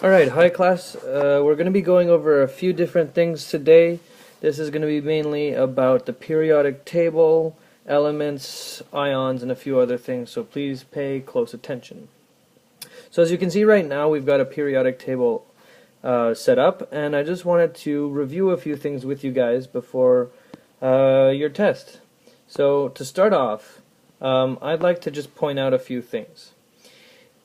Alright, hi class. We're going to be going over a few different things today. This is going to be mainly about the periodic table, elements, ions, and a few other things, so please pay close attention. So as you can see right now, we've got a periodic table set up, and I just wanted to review a few things with you guys before your test. So to start off, I'd like to just point out a few things.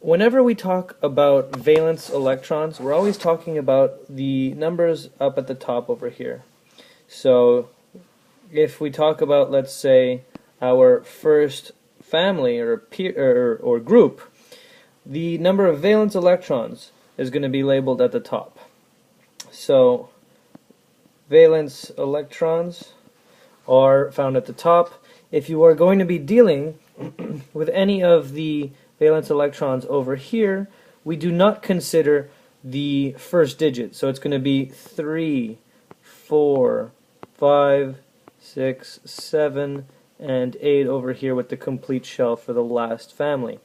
Whenever we talk about valence electrons, we're always talking about the numbers up at the top over here. So if we talk about, let's say, our first family or group, the number of valence electrons is going to be labeled at the top. So valence electrons are found at the top. If you are going to be dealing with any of the valence electrons over here, we do not consider the first digit. So it's going to be 3, 4, 5, 6, 7, and 8 over here with the complete shell for the last family.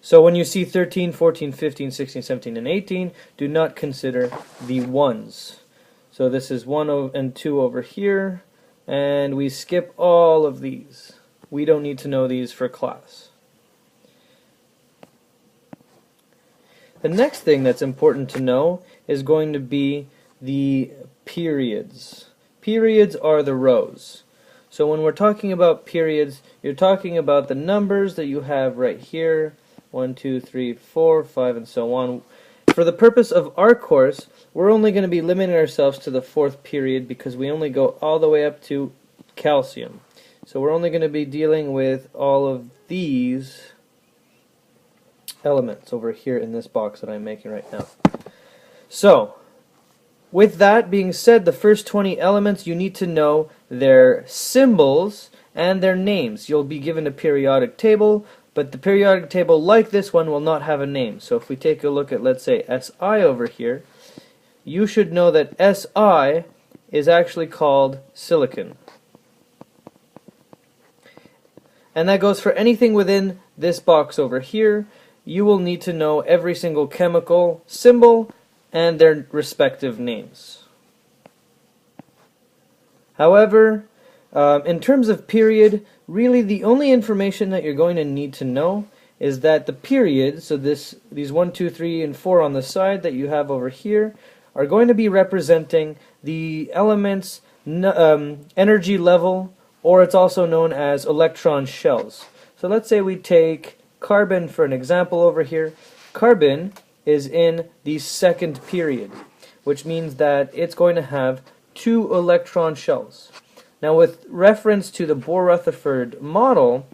So when you see 13, 14, 15, 16, 17, and 18, do not consider the ones. So this is 1 and 2 over here, and we skip all of these. We don't need to know these for class. The next thing that's important to know is going to be the periods. Periods are the rows. So when we're talking about periods, you're talking about the numbers that you have right here, 1, 2, 3, 4, 5, and so on. For the purpose of our course, we're only going to be limiting ourselves to the 4th period because we only go all the way up to calcium. So we're only going to be dealing with all of these elements over here in this box that I'm making right now. So, with that being said, the first 20 elements, you need to know their symbols and their names. You'll be given a periodic table, but the periodic table like this one will not have a name. So if we take a look at, let's say, Si over here, you should know that Si is actually called silicon. And that goes for anything within this box over here. You will need to know every single chemical symbol and their respective names. However, in terms of period, really the only information that you're going to need to know is that the period, so these 1, 2, 3, and 4 on the side that you have over here, are going to be representing the element's energy level, or it's also known as electron shells. So let's say we take carbon for an example over here. Carbon is in the 2nd period, which means that it's going to have 2 electron shells. Now with reference to the Bohr-Rutherford model,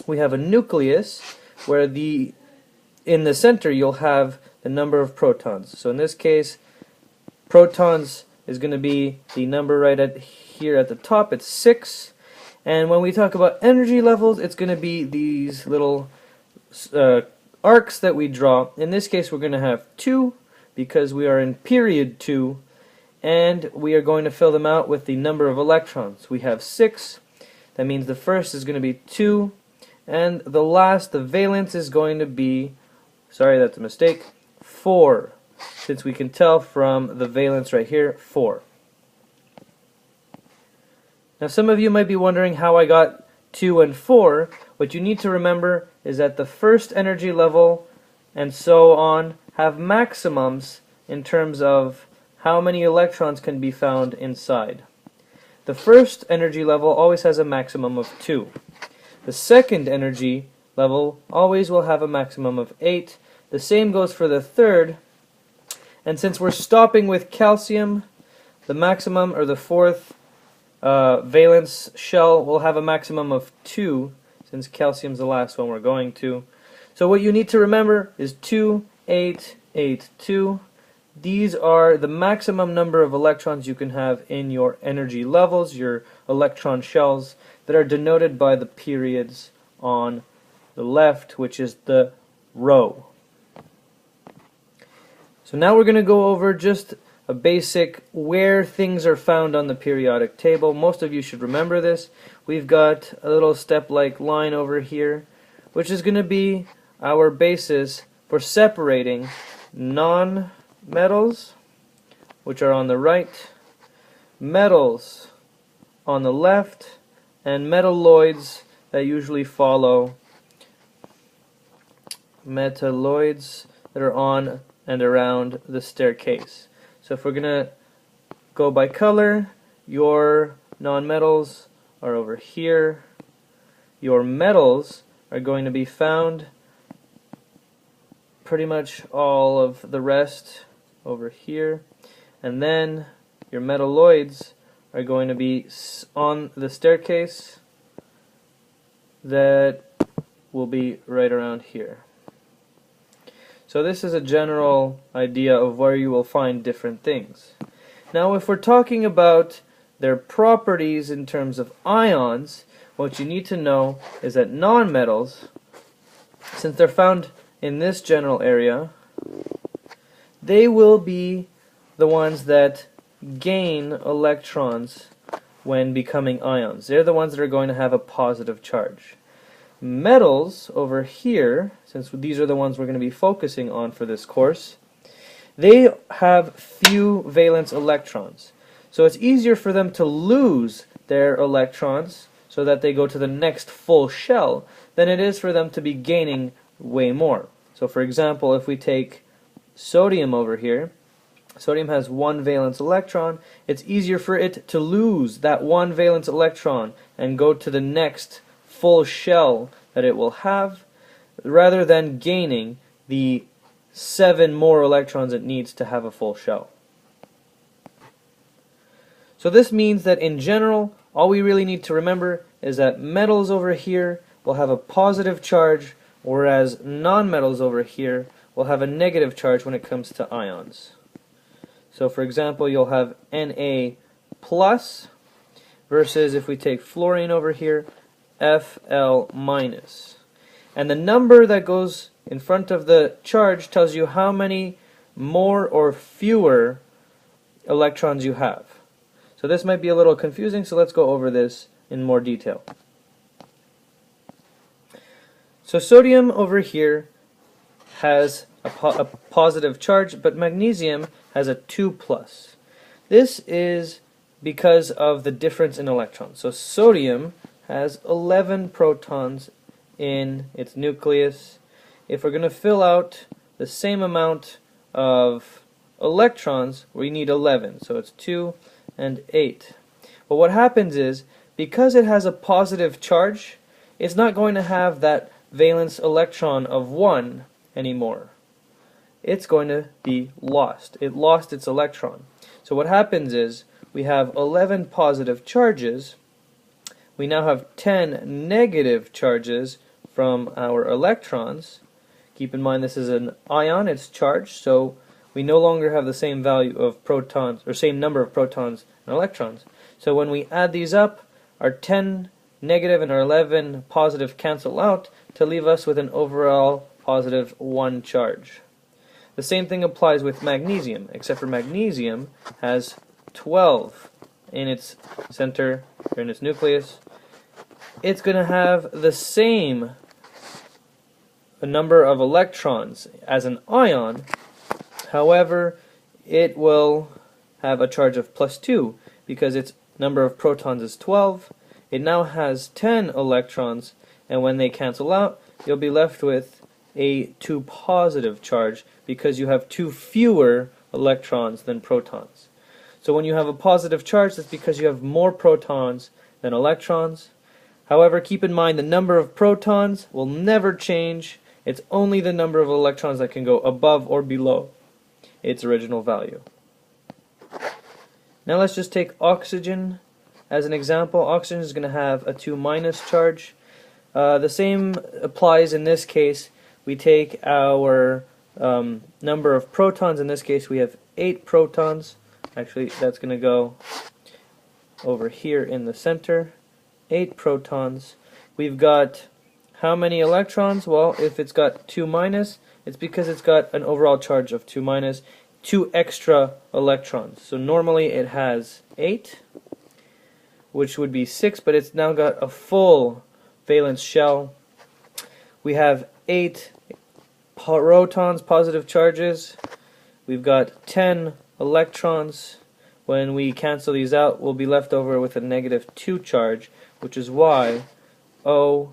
we have a nucleus where in the center you'll have the number of protons. So in this case, protons is going to be the number right here at the top. It's 6. And when we talk about energy levels, it's going to be these little arcs that we draw. In this case, we're going to have 2 because we are in period 2, and we are going to fill them out with the number of electrons. We have 6. That means the first is going to be 2, and the last, the valence, is going to be, sorry, that's a mistake, 4, since we can tell from the valence right here, 4. Now some of you might be wondering how I got 2 and 4. What you need to remember is that the first energy level and so on have maximums in terms of how many electrons can be found inside. The first energy level always has a maximum of 2. The second energy level always will have a maximum of 8. The same goes for the third. And since we're stopping with calcium, the maximum, or the 4th valence shell, will have a maximum of 2, since calcium's the last one we're going to. So what you need to remember is 2, 8, 8, 2. These are the maximum number of electrons you can have in your energy levels, your electron shells, that are denoted by the periods on the left, which is the row. So now we're going to go over just a basic where things are found on the periodic table. Most of you should remember this. We've got a little step-like line over here, which is going to be our basis for separating non-metals, which are on the right, metals on the left, and metalloids that usually follow, metalloids that are on and around the staircase. So if we're going to go by color, your nonmetals are over here. Your metals are going to be found pretty much all of the rest over here. And then your metalloids are going to be on the staircase that will be right around here. So this is a general idea of where you will find different things. Now if we're talking about their properties in terms of ions, what you need to know is that nonmetals, since they're found in this general area, they will be the ones that gain electrons when becoming ions. They're the ones that are going to have a positive charge. Metals over here, since these are the ones we're going to be focusing on for this course, they have few valence electrons. So it's easier for them to lose their electrons so that they go to the next full shell than it is for them to be gaining way more. So for example, if we take sodium over here, sodium has one valence electron. It's easier for it to lose that one valence electron and go to the next full shell that it will have, rather than gaining the 7 more electrons it needs to have a full shell. So this means that in general, all we really need to remember is that metals over here will have a positive charge, whereas nonmetals over here will have a negative charge when it comes to ions. So for example, you'll have Na plus versus, if we take fluorine over here, Fl minus. And the number that goes in front of the charge tells you how many more or fewer electrons you have. So this might be a little confusing, so let's go over this in more detail. So sodium over here has a positive charge, but magnesium has a 2+. This is because of the difference in electrons. So sodium has 11 protons in its nucleus. If we're going to fill out the same amount of electrons, we need 11. So it's 2 and 8. But what happens is, because it has a positive charge, it's not going to have that valence electron of 1 anymore. It's going to be lost. It lost its electron. So what happens is, we have 11 positive charges. We now have 10 negative charges from our electrons. Keep in mind this is an ion, it's charged, so we no longer have the same value of protons, or same number of protons and electrons. So when we add these up, our 10 negative and our 11 positive cancel out to leave us with an overall positive 1 charge. The same thing applies with magnesium, except for magnesium has 12 in its center, or in its nucleus. It's going to have the same number of electrons as an ion. However, it will have a charge of +2 because its number of protons is 12. It now has 10 electrons, and when they cancel out, you'll be left with a 2 positive charge because you have 2 fewer electrons than protons. So when you have a positive charge, that's because you have more protons than electrons. However, keep in mind the number of protons will never change. It's only the number of electrons that can go above or below its original value. Now let's just take oxygen as an example. Oxygen is going to have a 2- charge. The same applies in this case. We take our number of protons. In this case we have 8 protons. Actually, that's going to go over here in the center. 8 protons. We've got how many electrons? Well, if it's got 2-, it's because it's got an overall charge of 2-, 2 extra electrons. So normally it has 8, which would be 6, but it's now got a full valence shell. We have 8 protons, positive charges. we've got 10 electrons. When we cancel these out, we'll be left over with a -2 charge, which is why O,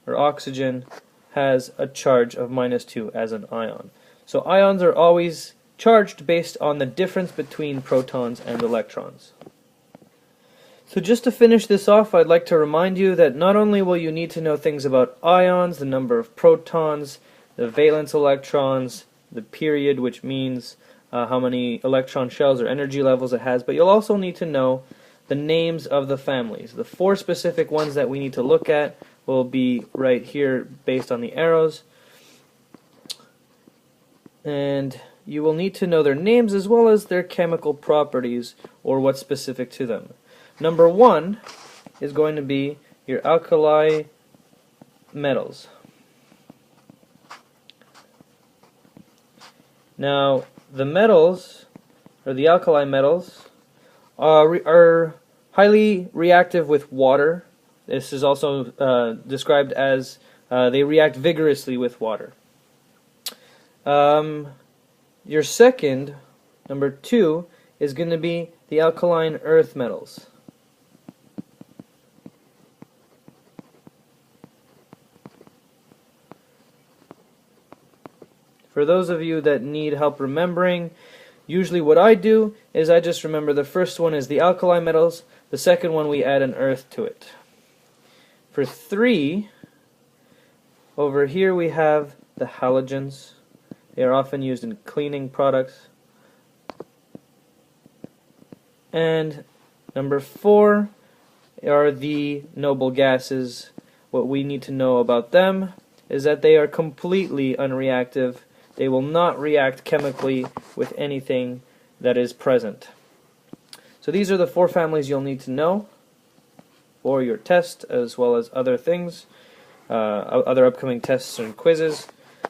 or oxygen, has a charge of -2 as an ion. So ions are always charged based on the difference between protons and electrons. So just to finish this off, I'd like to remind you that not only will you need to know things about ions, the number of protons, the valence electrons, the period, which means how many electron shells or energy levels it has, but you'll also need to know the names of the families. The 4 specific ones that we need to look at will be right here based on the arrows. And you will need to know their names as well as their chemical properties or what's specific to them. Number 1 is going to be your alkali metals. Now, the metals, or the alkali metals, are highly reactive with water. This is also described as they react vigorously with water. Your second, number 2, is going to be the alkaline earth metals. For those of you that need help remembering, usually what I do is I just remember the first one is the alkali metals, the second one we add an earth to it. For 3, over here we have the halogens. They are often used in cleaning products. And number 4 are the noble gases. What we need to know about them is that they are completely unreactive. They will not react chemically with anything that is present. So these are the 4 families you'll need to know for your test, as well as other things, other upcoming tests and quizzes.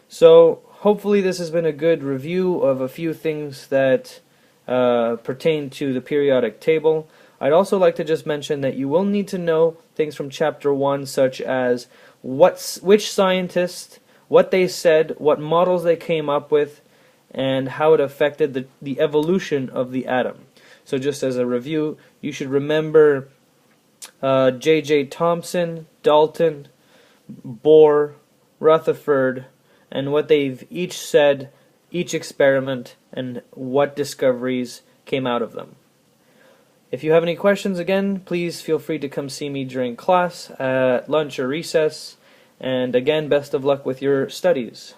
So hopefully this has been a good review of a few things that pertain to the periodic table. I'd also like to just mention that you will need to know things from Chapter 1, such as which scientist, what they said, what models they came up with, and how it affected the evolution of the atom. So just as a review, you should remember J.J. Thomson, Dalton, Bohr, Rutherford, and what they've each said, each experiment, and what discoveries came out of them. If you have any questions, again, please feel free to come see me during class, at lunch or recess. And again, best of luck with your studies.